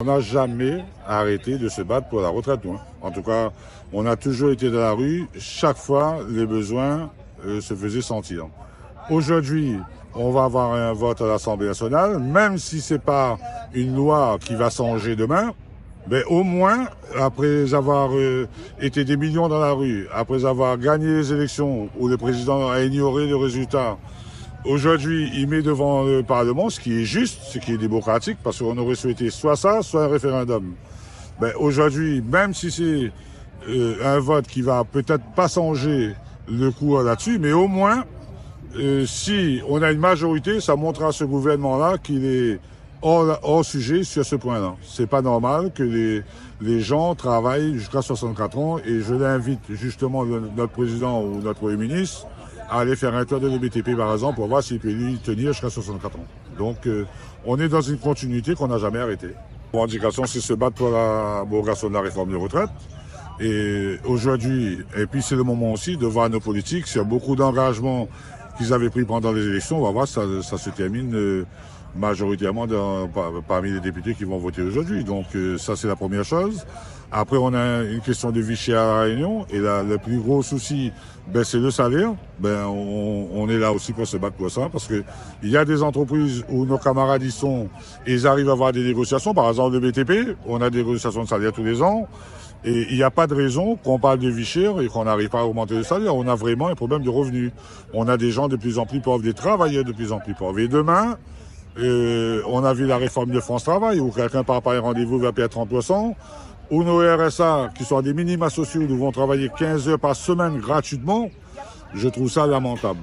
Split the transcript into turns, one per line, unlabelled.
On n'a jamais arrêté de se battre pour la retraite, hein. En tout cas, on a toujours été dans la rue. Chaque fois, les besoins se faisaient sentir. Aujourd'hui, on va avoir un vote à l'Assemblée nationale, même si c'est pas une loi qui va changer demain. Mais au moins, après avoir été des millions dans la rue, après avoir gagné les élections où le président a ignoré le résultat, aujourd'hui, il met devant le Parlement ce qui est juste, ce qui est démocratique, parce qu'on aurait souhaité soit ça, soit un référendum. Ben, aujourd'hui, même si c'est un vote qui va peut-être pas changer le cours là-dessus, mais au moins, si on a une majorité, ça montre à ce gouvernement-là qu'il est hors sujet sur ce point-là. C'est pas normal que les gens travaillent jusqu'à 64 ans, et je l'invite justement notre président ou notre Premier ministre à aller faire un tour de l'EBTP par exemple pour voir s'il peut lui tenir jusqu'à 64 ans. Donc on est dans une continuité qu'on n'a jamais arrêtée. La revendication, c'est se battre pour l'abrogation de la réforme de retraite. Et aujourd'hui, et puis c'est le moment aussi de voir nos politiques sur beaucoup d'engagements qu'ils avaient pris pendant les élections. On va voir, ça se termine majoritairement parmi les députés qui vont voter aujourd'hui. Donc ça, c'est la première chose. Après, on a une question de Vichy à La Réunion. Et là, le plus gros souci, c'est le salaire. On est là aussi pour se battre pour ça. Parce que il y a des entreprises où nos camarades y sont, et ils arrivent à avoir des négociations. Par exemple, le BTP, on a des négociations de salaire tous les ans. Et il n'y a pas de raison qu'on parle de vie chère et qu'on n'arrive pas à augmenter le salaire. On a vraiment un problème de revenus. On a des gens de plus en plus pauvres, des travailleurs de plus en plus pauvres. Et demain, on a vu la réforme de France Travail, où quelqu'un part par un rendez-vous va payer 30%, où nos RSA, qui sont des minima sociaux, nous vont travailler 15 heures par semaine gratuitement. Je trouve ça lamentable.